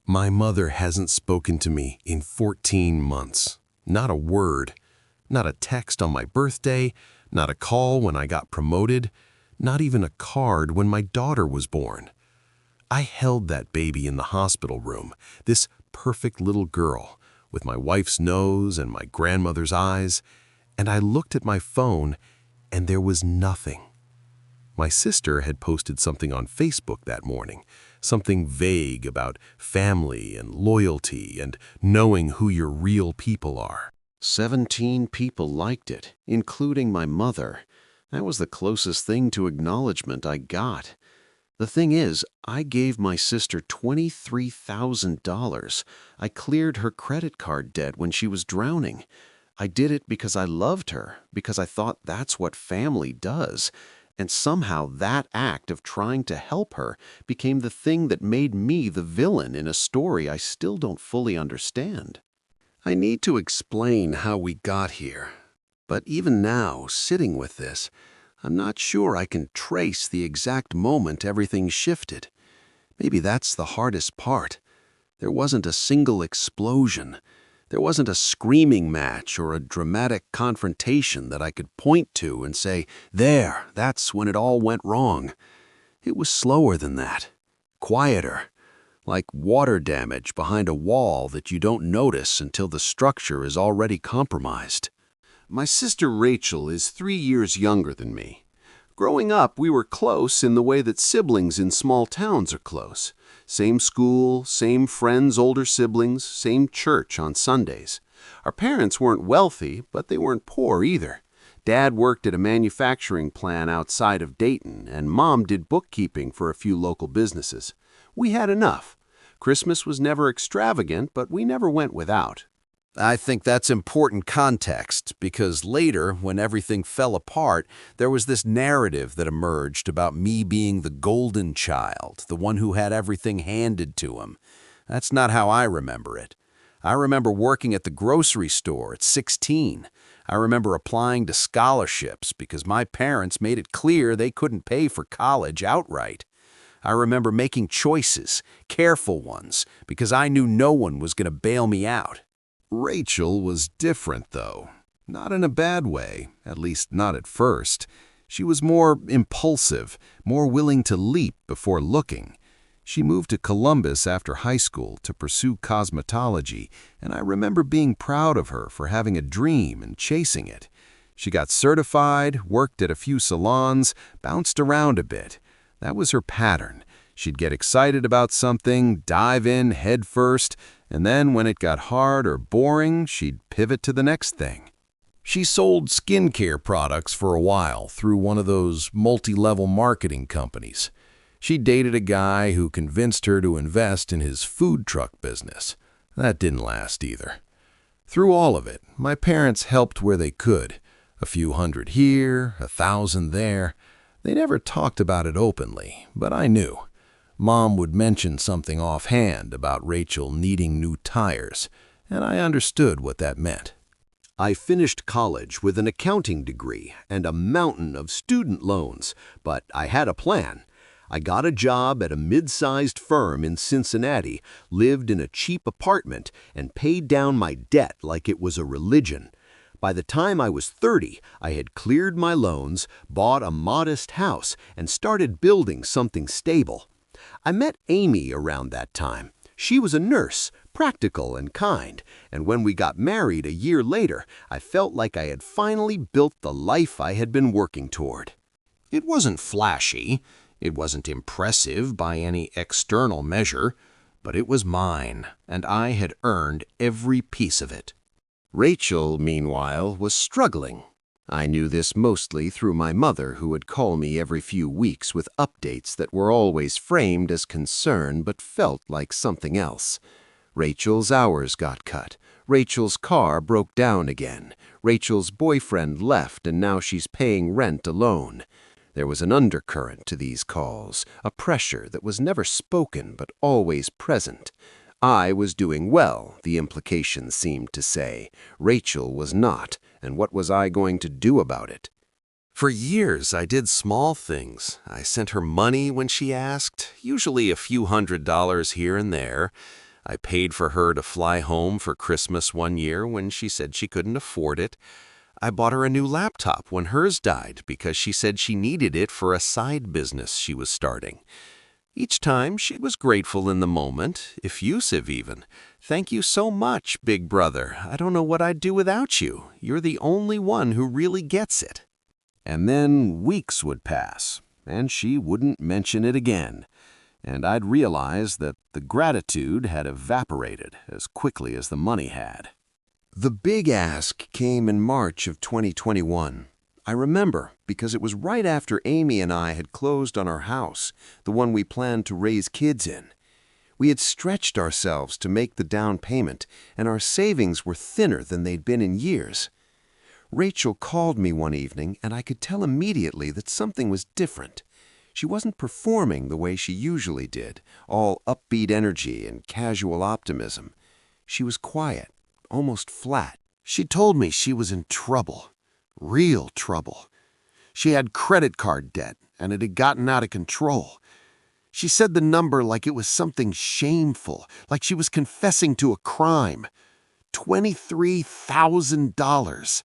My mother hasn't spoken to me in 14 months. Not a word. Not a text on my birthday, not a call when I got promoted, not even a card when my daughter was born. I held that baby in the hospital room, this perfect little girl, with my wife's nose and my grandmother's eyes, and I looked at my phone, and there was nothing. My sister had posted something on Facebook that morning, something vague about family and loyalty and knowing who your real people are. 17 people liked it, including my mother. That was the closest thing to acknowledgement I got. The thing is, I gave my sister $23,000. I cleared her credit card debt when she was drowning. I did it because I loved her, because I thought that's what family does. And somehow that act of trying to help her became the thing that made me the villain in a story I still don't fully understand. I need to explain how we got here. But even now, sitting with this, I'm not sure I can trace the exact moment everything shifted. Maybe that's the hardest part. There wasn't a single explosion. There wasn't a screaming match or a dramatic confrontation that I could point to and say, there, that's when it all went wrong. It was slower than that, quieter, like water damage behind a wall that you don't notice until the structure is already compromised. My sister Rachel is 3 years younger than me. Growing up, we were close in the way that siblings in small towns are close. Same school, same friends, older siblings, same church on Sundays. Our parents weren't wealthy, but they weren't poor either. Dad worked at a manufacturing plant outside of Dayton, and Mom did bookkeeping for a few local businesses. We had enough. Christmas was never extravagant, but we never went without. I think that's important context, because later, when everything fell apart, there was this narrative that emerged about me being the golden child, the one who had everything handed to him. That's not how I remember it. I remember working at the grocery store at 16. I remember applying to scholarships because my parents made it clear they couldn't pay for college outright. I remember making choices, careful ones, because I knew no one was going to bail me out. Rachel was different, though. Not in a bad way, at least not at first. She was more impulsive, more willing to leap before looking. She moved to Columbus after high school to pursue cosmetology, and I remember being proud of her for having a dream and chasing it. She got certified, worked at a few salons, bounced around a bit. That was her pattern. She'd get excited about something, dive in head first, and then when it got hard or boring, she'd pivot to the next thing. She sold skincare products for a while through one of those multi-level marketing companies. She dated a guy who convinced her to invest in his food truck business. That didn't last either. Through all of it, my parents helped where they could. A few hundred here, 1,000 there. They never talked about it openly, but I knew. Mom would mention something offhand about Rachel needing new tires, and I understood what that meant. I finished college with an accounting degree and a mountain of student loans, but I had a plan. I got a job at a mid-sized firm in Cincinnati, lived in a cheap apartment, and paid down my debt like it was a religion. By the time I was 30, I had cleared my loans, bought a modest house, and started building something stable. I met Amy around that time. She was a nurse, practical and kind, and when we got married a year later, I felt like I had finally built the life I had been working toward. It wasn't flashy, it wasn't impressive by any external measure, but it was mine, and I had earned every piece of it. Rachel, meanwhile, was struggling. I knew this mostly through my mother, who would call me every few weeks with updates that were always framed as concern but felt like something else. Rachel's hours got cut. Rachel's car broke down again. Rachel's boyfriend left and now she's paying rent alone. There was an undercurrent to these calls, a pressure that was never spoken but always present. I was doing well, the implications seemed to say. Rachel was not, and what was I going to do about it? For years, I did small things. I sent her money when she asked, usually a few $100s here and there. I paid for her to fly home for Christmas one year when she said she couldn't afford it. I bought her a new laptop when hers died because she said she needed it for a side business she was starting. Each time, she was grateful in the moment, effusive even. "Thank you so much, big brother. I don't know what I'd do without you. You're the only one who really gets it." And then weeks would pass, and she wouldn't mention it again. And I'd realize that the gratitude had evaporated as quickly as the money had. The big ask came in March of 2021. I remember because it was right after Amy and I had closed on our house, the one we planned to raise kids in. We had stretched ourselves to make the down payment, and our savings were thinner than they'd been in years. Rachel called me one evening, and I could tell immediately that something was different. She wasn't performing the way she usually did, all upbeat energy and casual optimism. She was quiet, almost flat. She told me she was in trouble, real trouble. She had credit card debt, and it had gotten out of control. She said the number like it was something shameful, like she was confessing to a crime. $23,000.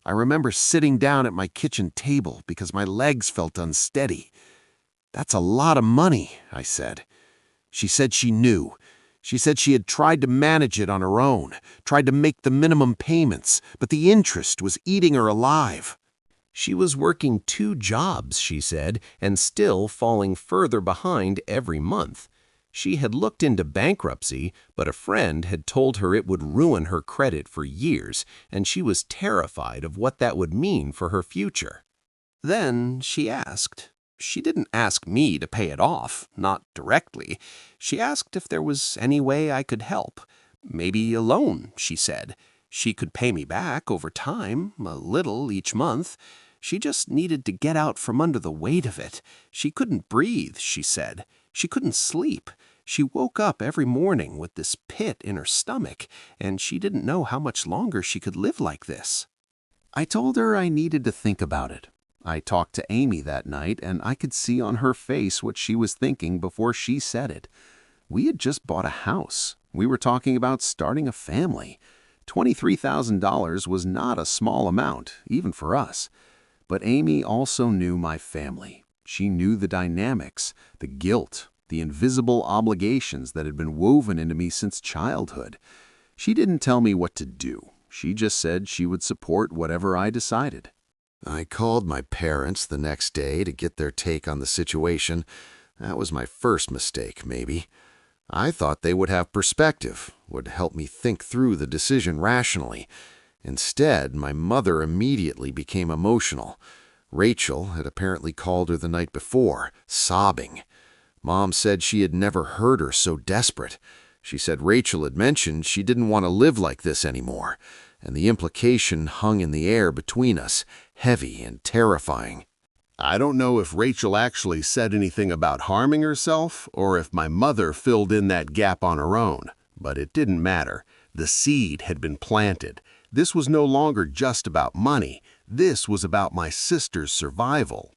I remember sitting down at my kitchen table because my legs felt unsteady. "That's a lot of money," I said. She said she knew. She said she had tried to manage it on her own, tried to make the minimum payments, but the interest was eating her alive. She was working 2 jobs, she said, and still falling further behind every month. She had looked into bankruptcy, but a friend had told her it would ruin her credit for years, and she was terrified of what that would mean for her future. Then she asked. She didn't ask me to pay it off, not directly. She asked if there was any way I could help. Maybe a loan, she said. She could pay me back over time, a little each month. She just needed to get out from under the weight of it. She couldn't breathe, she said. She couldn't sleep. She woke up every morning with this pit in her stomach, and she didn't know how much longer she could live like this. I told her I needed to think about it. I talked to Amy that night, and I could see on her face what she was thinking before she said it. We had just bought a house. We were talking about starting a family. $23,000 was not a small amount, even for us. But Amy also knew my family. She knew the dynamics, the guilt, the invisible obligations that had been woven into me since childhood. She didn't tell me what to do. She just said she would support whatever I decided. I called my parents the next day to get their take on the situation. That was my first mistake, maybe. I thought they would have perspective, would help me think through the decision rationally. Instead, my mother immediately became emotional. Rachel had apparently called her the night before, sobbing. Mom said she had never heard her so desperate. She said Rachel had mentioned she didn't want to live like this anymore, and the implication hung in the air between us, heavy and terrifying. I don't know if Rachel actually said anything about harming herself or if my mother filled in that gap on her own, but it didn't matter. The seed had been planted. This was no longer just about money. This was about my sister's survival.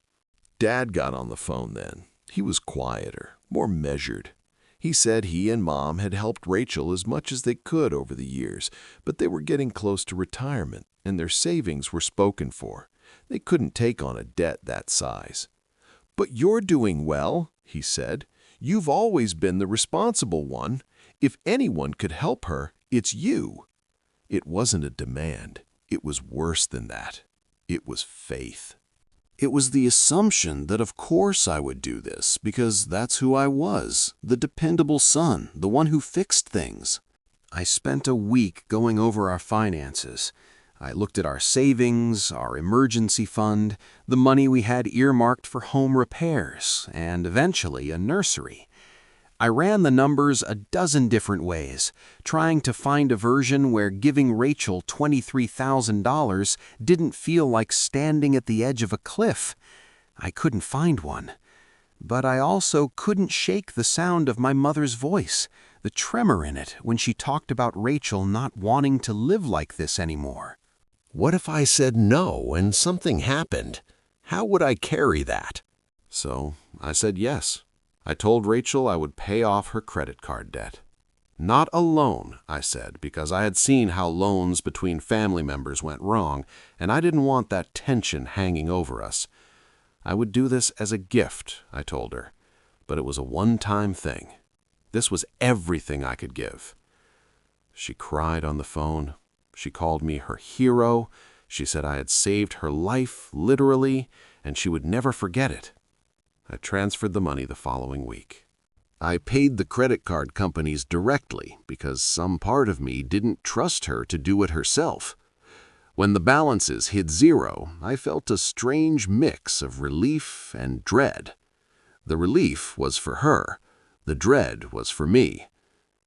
Dad got on the phone then. He was quieter, more measured. He said he and Mom had helped Rachel as much as they could over the years, but they were getting close to retirement, and their savings were spoken for. They couldn't take on a debt that size. "But you're doing well," he said. "You've always been the responsible one. If anyone could help her, it's you." It wasn't a demand. It was worse than that. It was faith. It was the assumption that of course I would do this because that's who I was, the dependable son, the one who fixed things. I spent a week going over our finances. I looked at our savings, our emergency fund, the money we had earmarked for home repairs, and eventually a nursery. I ran the numbers a dozen different ways, trying to find a version where giving Rachel $23,000 didn't feel like standing at the edge of a cliff. I couldn't find one. But I also couldn't shake the sound of my mother's voice, the tremor in it when she talked about Rachel not wanting to live like this anymore. What if I said no and something happened? How would I carry that? So I said yes. I told Rachel I would pay off her credit card debt. Not a loan, I said, because I had seen how loans between family members went wrong, and I didn't want that tension hanging over us. I would do this as a gift, I told her, but it was a one-time thing. This was everything I could give. She cried on the phone. She called me her hero. She said I had saved her life, literally, and she would never forget it. I transferred the money the following week. I paid the credit card companies directly because some part of me didn't trust her to do it herself. When the balances hit zero, I felt a strange mix of relief and dread. The relief was for her. The dread was for me.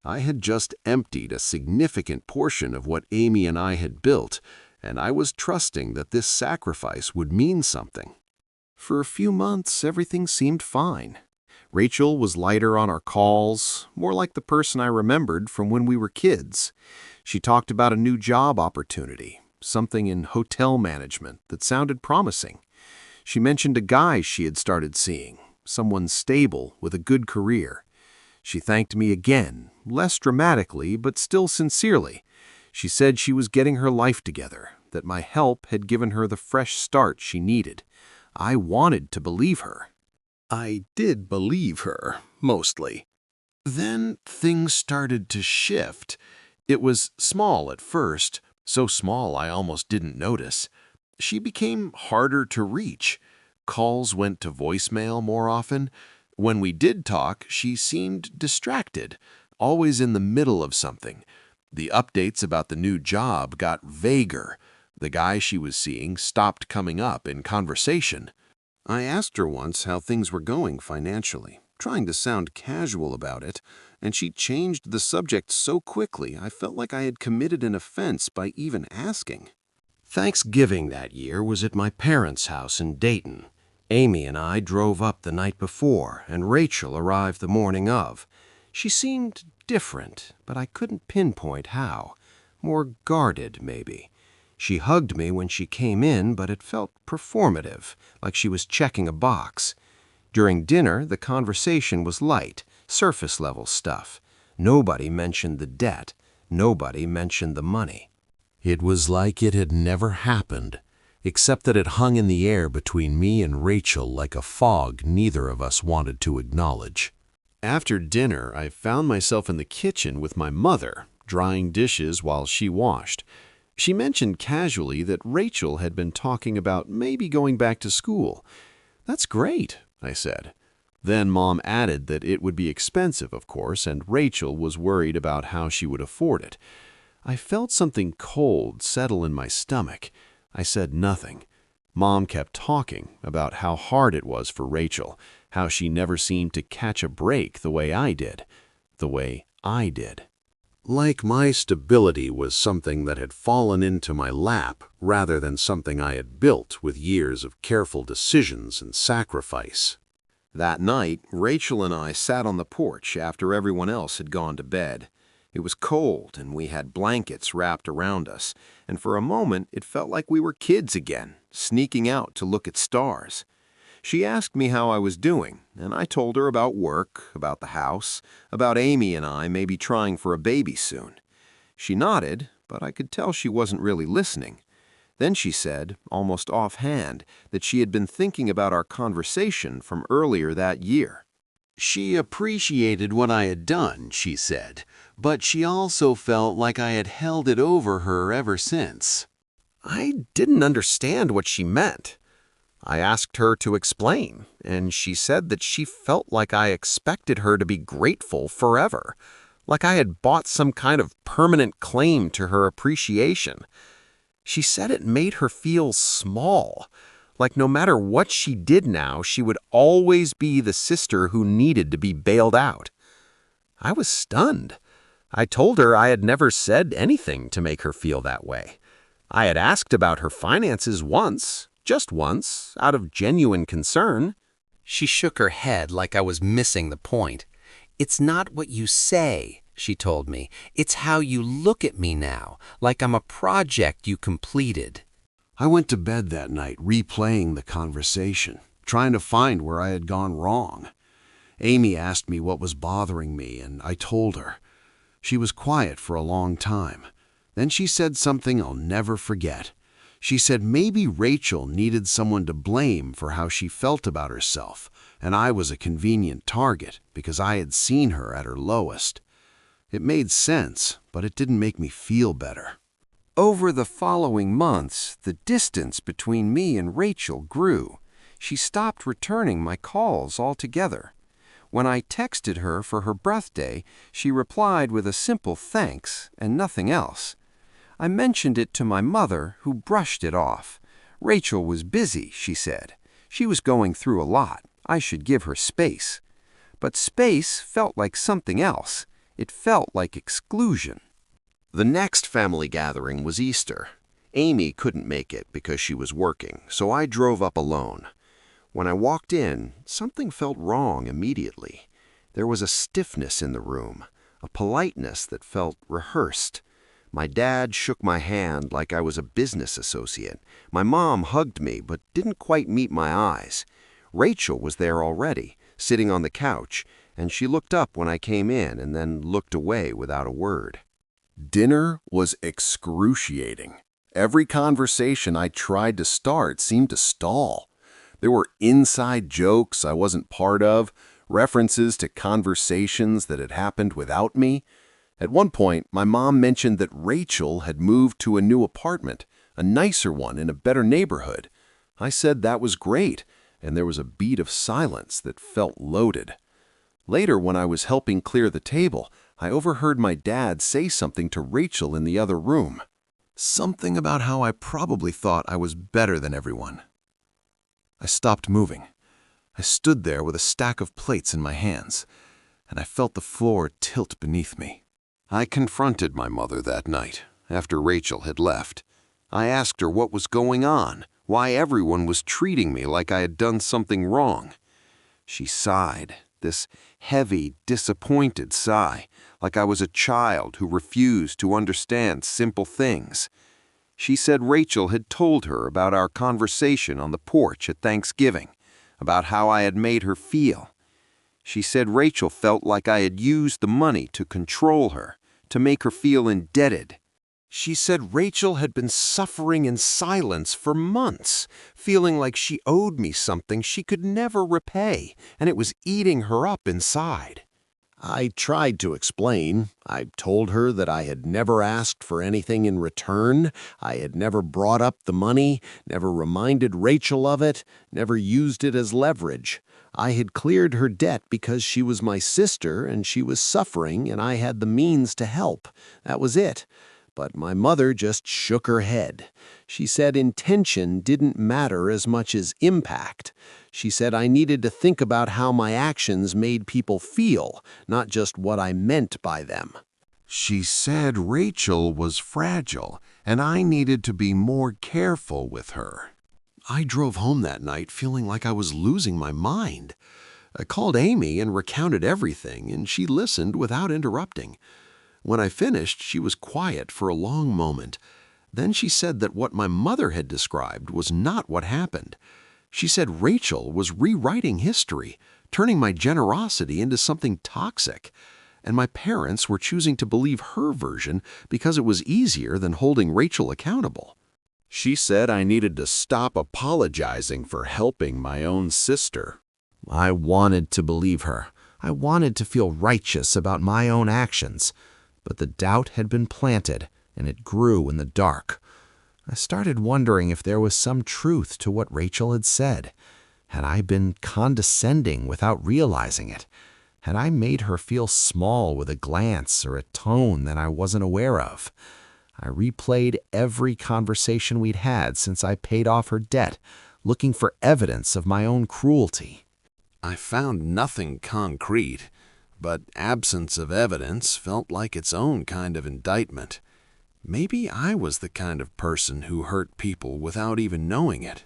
I had just emptied a significant portion of what Amy and I had built, and I was trusting that this sacrifice would mean something. For a few months, everything seemed fine. Rachel was lighter on our calls, more like the person I remembered from when we were kids. She talked about a new job opportunity, something in hotel management that sounded promising. She mentioned a guy she had started seeing, someone stable with a good career. She thanked me again, less dramatically, but still sincerely. She said she was getting her life together, that my help had given her the fresh start she needed. I wanted to believe her. I did believe her, mostly. Then things started to shift. It was small at first, so small I almost didn't notice. She became harder to reach. Calls went to voicemail more often. When we did talk, she seemed distracted, always in the middle of something. The updates about the new job got vaguer. The guy she was seeing stopped coming up in conversation. I asked her once how things were going financially, trying to sound casual about it, and she changed the subject so quickly I felt like I had committed an offense by even asking. Thanksgiving that year was at my parents' house in Dayton. Amy and I drove up the night before, and Rachel arrived the morning of. She seemed different, but I couldn't pinpoint how. More guarded, maybe. She hugged me when she came in, but it felt performative, like she was checking a box. During dinner, the conversation was light, surface-level stuff. Nobody mentioned the debt. Nobody mentioned the money. It was like it had never happened, except that it hung in the air between me and Rachel like a fog neither of us wanted to acknowledge. After dinner, I found myself in the kitchen with my mother, drying dishes while she washed. She mentioned casually that Rachel had been talking about maybe going back to school. "That's great," I said. Then Mom added that it would be expensive, of course, and Rachel was worried about how she would afford it. I felt something cold settle in my stomach. I said nothing. Mom kept talking about how hard it was for Rachel, how she never seemed to catch a break the way I did. Like my stability was something that had fallen into my lap rather than something I had built with years of careful decisions and sacrifice. That night, Rachel and I sat on the porch after everyone else had gone to bed. It was cold, and we had blankets wrapped around us, and for a moment it felt like we were kids again, sneaking out to look at stars. She asked me how I was doing, and I told her about work, about the house, about Amy and I maybe trying for a baby soon. She nodded, but I could tell she wasn't really listening. Then she said, almost offhand, that she had been thinking about our conversation from earlier that year. She appreciated what I had done, she said, but she also felt like I had held it over her ever since. I didn't understand what she meant. I asked her to explain, and she said that she felt like I expected her to be grateful forever, like I had bought some kind of permanent claim to her appreciation. She said it made her feel small, like no matter what she did now, she would always be the sister who needed to be bailed out. I was stunned. I told her I had never said anything to make her feel that way. I had asked about her finances once, just once, out of genuine concern. She shook her head like I was missing the point. "It's not what you say," she told me. "It's how you look at me now, like I'm a project you completed." I went to bed that night replaying the conversation, trying to find where I had gone wrong. Amy asked me what was bothering me, and I told her. She was quiet for a long time. Then she said something I'll never forget. She said maybe Rachel needed someone to blame for how she felt about herself, and I was a convenient target because I had seen her at her lowest. It made sense, but it didn't make me feel better. Over the following months, the distance between me and Rachel grew. She stopped returning my calls altogether. When I texted her for her birthday, she replied with a simple thanks and nothing else. I mentioned it to my mother, who brushed it off. Rachel was busy, she said. She was going through a lot. I should give her space. But space felt like something else. It felt like exclusion. The next family gathering was Easter. Amy couldn't make it because she was working, so I drove up alone. When I walked in, something felt wrong immediately. There was a stiffness in the room, a politeness that felt rehearsed. My dad shook my hand like I was a business associate. My mom hugged me but didn't quite meet my eyes. Rachel was there already, sitting on the couch, and she looked up when I came in and then looked away without a word. Dinner was excruciating. Every conversation I tried to start seemed to stall. There were inside jokes I wasn't part of, references to conversations that had happened without me. At one point, my mom mentioned that Rachel had moved to a new apartment, a nicer one in a better neighborhood. I said that was great, and there was a beat of silence that felt loaded. Later, when I was helping clear the table, I overheard my dad say something to Rachel in the other room. Something about how I probably thought I was better than everyone. I stopped moving. I stood there with a stack of plates in my hands, and I felt the floor tilt beneath me. I confronted my mother that night, after Rachel had left. I asked her what was going on, why everyone was treating me like I had done something wrong. She sighed, this heavy, disappointed sigh, like I was a child who refused to understand simple things. She said Rachel had told her about our conversation on the porch at Thanksgiving, about how I had made her feel. She said Rachel felt like I had used the money to control her, to make her feel indebted. She said Rachel had been suffering in silence for months, feeling like she owed me something she could never repay, and it was eating her up inside. I tried to explain. I told her that I had never asked for anything in return. I had never brought up the money, never reminded Rachel of it, never used it as leverage. I had cleared her debt because she was my sister and she was suffering and I had the means to help. That was it. But my mother just shook her head. She said intention didn't matter as much as impact. She said I needed to think about how my actions made people feel, not just what I meant by them. She said Rachel was fragile, and I needed to be more careful with her. I drove home that night feeling like I was losing my mind. I called Amy and recounted everything, and she listened without interrupting. When I finished, she was quiet for a long moment. Then she said that what my mother had described was not what happened. She said Rachel was rewriting history, turning my generosity into something toxic, and my parents were choosing to believe her version because it was easier than holding Rachel accountable. She said I needed to stop apologizing for helping my own sister. I wanted to believe her. I wanted to feel righteous about my own actions. But the doubt had been planted, and it grew in the dark. I started wondering if there was some truth to what Rachel had said. Had I been condescending without realizing it? Had I made her feel small with a glance or a tone that I wasn't aware of? I replayed every conversation we'd had since I paid off her debt, looking for evidence of my own cruelty. I found nothing concrete, but absence of evidence felt like its own kind of indictment. Maybe I was the kind of person who hurt people without even knowing it.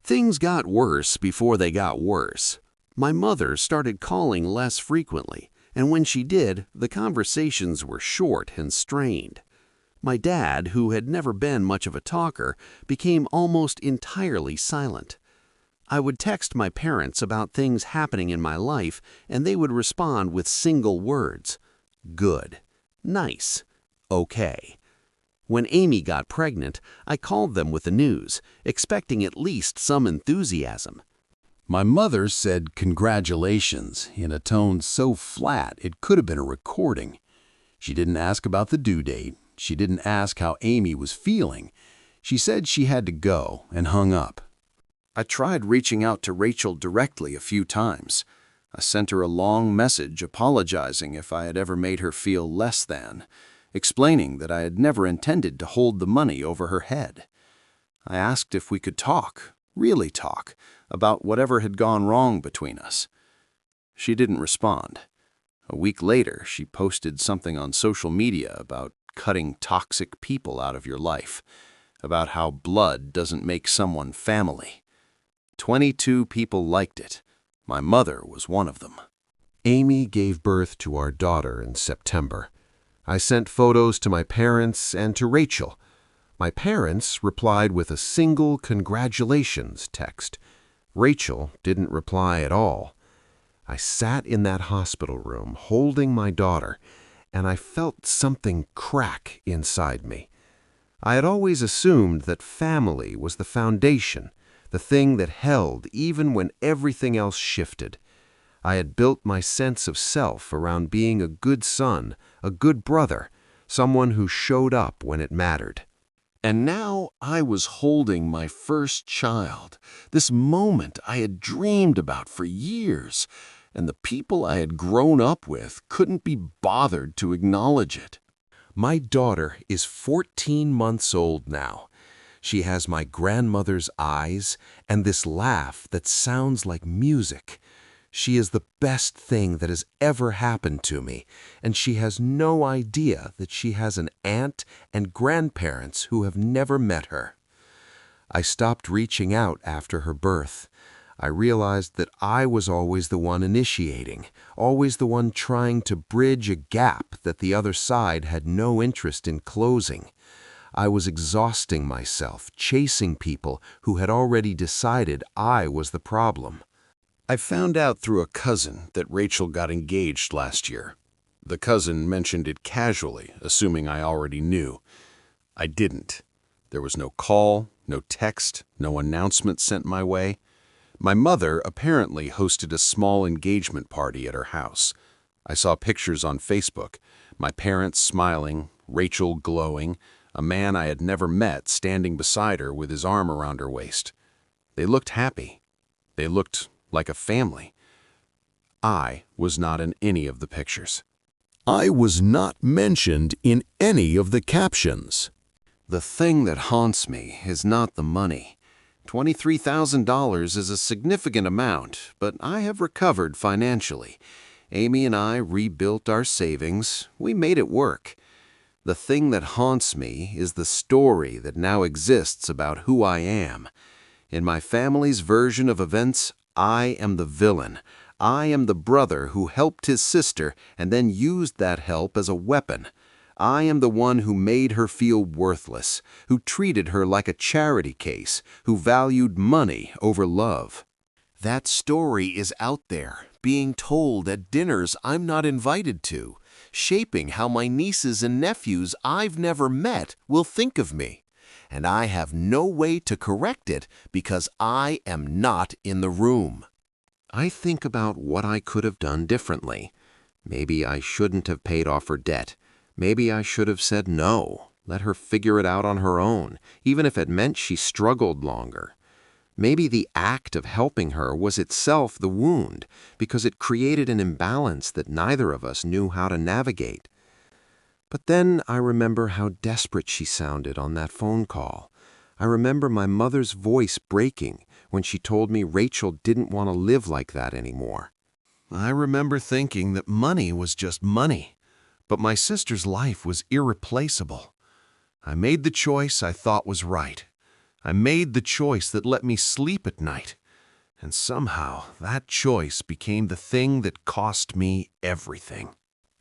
Things got worse before they got worse. My mother started calling less frequently, and when she did, the conversations were short and strained. My dad, who had never been much of a talker, became almost entirely silent. I would text my parents about things happening in my life, and they would respond with single words. Good. Nice. Okay. When Amy got pregnant, I called them with the news, expecting at least some enthusiasm. My mother said congratulations in a tone so flat it could have been a recording. She didn't ask about the due date. She didn't ask how Amy was feeling. She said she had to go and hung up. I tried reaching out to Rachel directly a few times. I sent her a long message apologizing if I had ever made her feel less than, explaining that I had never intended to hold the money over her head. I asked if we could talk, really talk, about whatever had gone wrong between us. She didn't respond. A week later, she posted something on social media about cutting toxic people out of your life, about how blood doesn't make someone family. 22 people liked it. My mother was one of them. Amy gave birth to our daughter in September. I sent photos to my parents and to Rachel. My parents replied with a single congratulations text. Rachel didn't reply at all. I sat in that hospital room holding my daughter, and I felt something crack inside me. I had always assumed that family was the foundation, the thing that held even when everything else shifted. I had built my sense of self around being a good son, a good brother, someone who showed up when it mattered. And now I was holding my first child, this moment I had dreamed about for years, and the people I had grown up with couldn't be bothered to acknowledge it. My daughter is 14 months old now. She has my grandmother's eyes and this laugh that sounds like music. She is the best thing that has ever happened to me, and she has no idea that she has an aunt and grandparents who have never met her. I stopped reaching out after her birth. I realized that I was always the one initiating, always the one trying to bridge a gap that the other side had no interest in closing. I was exhausting myself, chasing people who had already decided I was the problem. I found out through a cousin that Rachel got engaged last year. The cousin mentioned it casually, assuming I already knew. I didn't. There was no call, no text, no announcement sent my way. My mother apparently hosted a small engagement party at her house. I saw pictures on Facebook, my parents smiling, Rachel glowing, a man I had never met standing beside her with his arm around her waist. They looked happy. They looked like a family. I was not in any of the pictures. I was not mentioned in any of the captions. The thing that haunts me is not the money. $23,000 is a significant amount, but I have recovered financially. Amy and I rebuilt our savings. We made it work. The thing that haunts me is the story that now exists about who I am. In my family's version of events, I am the villain. I am the brother who helped his sister and then used that help as a weapon. I am the one who made her feel worthless, who treated her like a charity case, who valued money over love. That story is out there, being told at dinners I'm not invited to, shaping how my nieces and nephews I've never met will think of me. And I have no way to correct it because I am not in the room. I think about what I could have done differently. Maybe I shouldn't have paid off her debt. Maybe I should have said no, let her figure it out on her own, even if it meant she struggled longer. Maybe the act of helping her was itself the wound, because it created an imbalance that neither of us knew how to navigate. But then I remember how desperate she sounded on that phone call. I remember my mother's voice breaking when she told me Rachel didn't want to live like that anymore. I remember thinking that money was just money, but my sister's life was irreplaceable. I made the choice I thought was right. I made the choice that let me sleep at night. And somehow that choice became the thing that cost me everything.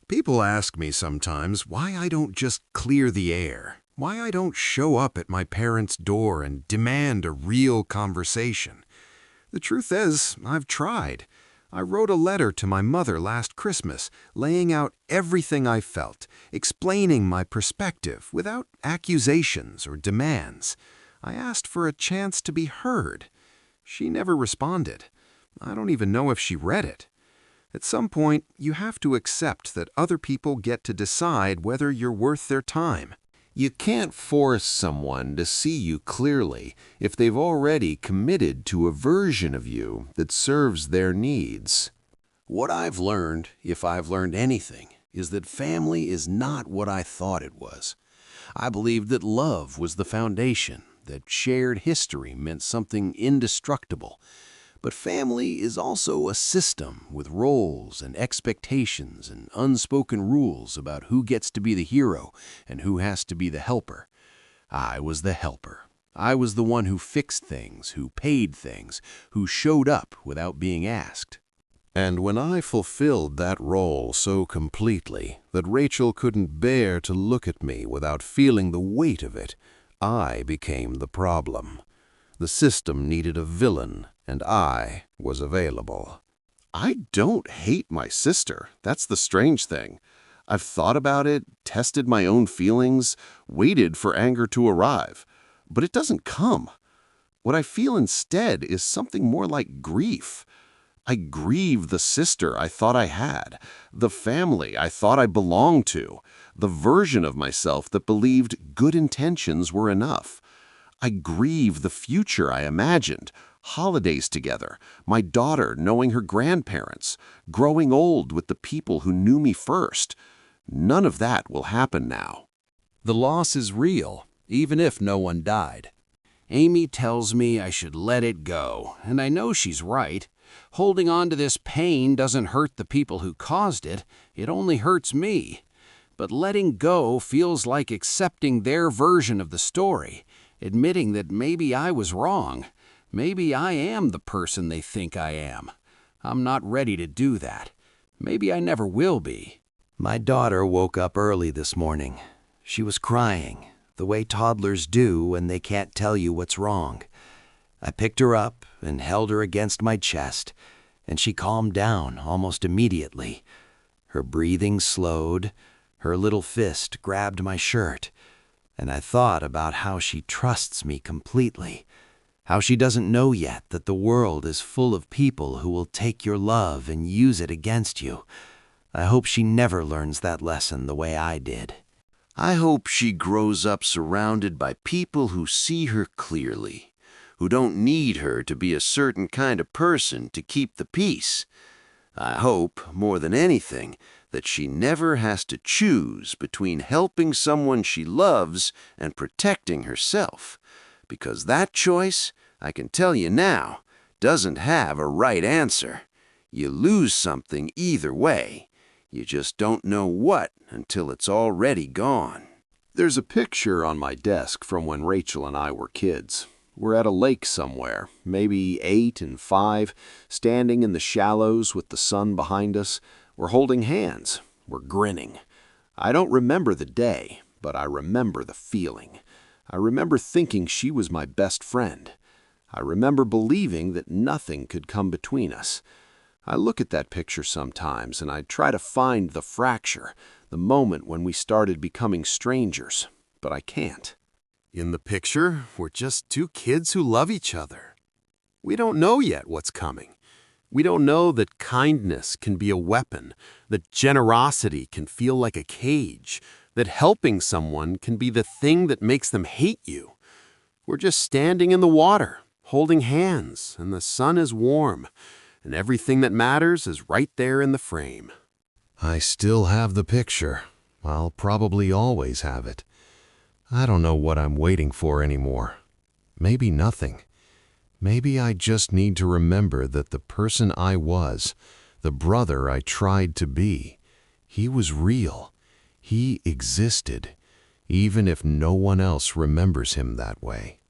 People ask me sometimes why I don't just clear the air, why I don't show up at my parents' door and demand a real conversation. The truth is, I've tried. I wrote a letter to my mother last Christmas, laying out everything I felt, explaining my perspective without accusations or demands. I asked for a chance to be heard. She never responded. I don't even know if she read it. At some point, you have to accept that other people get to decide whether you're worth their time. You can't force someone to see you clearly if they've already committed to a version of you that serves their needs. What I've learned, if I've learned anything, is that family is not what I thought it was. I believed that love was the foundation, that shared history meant something indestructible. But family is also a system with roles and expectations and unspoken rules about who gets to be the hero and who has to be the helper. I was the helper. I was the one who fixed things, who paid things, who showed up without being asked. And when I fulfilled that role so completely that Rachel couldn't bear to look at me without feeling the weight of it, I became the problem. The system needed a villain, and I was available. I don't hate my sister. That's the strange thing. I've thought about it, tested my own feelings, waited for anger to arrive. But it doesn't come. What I feel instead is something more like grief. I grieve the sister I thought I had, the family I thought I belonged to, the version of myself that believed good intentions were enough. I grieve the future I imagined, holidays together, my daughter knowing her grandparents, growing old with the people who knew me first. None of that will happen now. The loss is real, even if no one died. Amy tells me I should let it go, and I know she's right. Holding on to this pain doesn't hurt the people who caused it, it only hurts me. But letting go feels like accepting their version of the story, admitting that maybe I was wrong. Maybe I am the person they think I am. I'm not ready to do that. Maybe I never will be. My daughter woke up early this morning. She was crying, the way toddlers do when they can't tell you what's wrong. I picked her up and held her against my chest, and she calmed down almost immediately. Her breathing slowed, her little fist grabbed my shirt, and I thought about how she trusts me completely, how she doesn't know yet that the world is full of people who will take your love and use it against you. I hope she never learns that lesson the way I did. I hope she grows up surrounded by people who see her clearly, who don't need her to be a certain kind of person to keep the peace. I hope, more than anything, that she never has to choose between helping someone she loves and protecting herself, because that choice, I can tell you now, doesn't have a right answer. You lose something either way. You just don't know what until it's already gone. There's a picture on my desk from when Rachel and I were kids. We're at a lake somewhere, maybe 8 and 5, standing in the shallows with the sun behind us. We're holding hands. We're grinning. I don't remember the day, but I remember the feeling. I remember thinking she was my best friend. I remember believing that nothing could come between us. I look at that picture sometimes and I try to find the fracture, the moment when we started becoming strangers, but I can't. In the picture, we're just two kids who love each other. We don't know yet what's coming. We don't know that kindness can be a weapon, that generosity can feel like a cage, that helping someone can be the thing that makes them hate you. We're just standing in the water, holding hands, and the sun is warm, and everything that matters is right there in the frame. I still have the picture. I'll probably always have it. I don't know what I'm waiting for anymore. Maybe nothing. Maybe I just need to remember that the person I was, the brother I tried to be, he was real. He existed, even if no one else remembers him that way.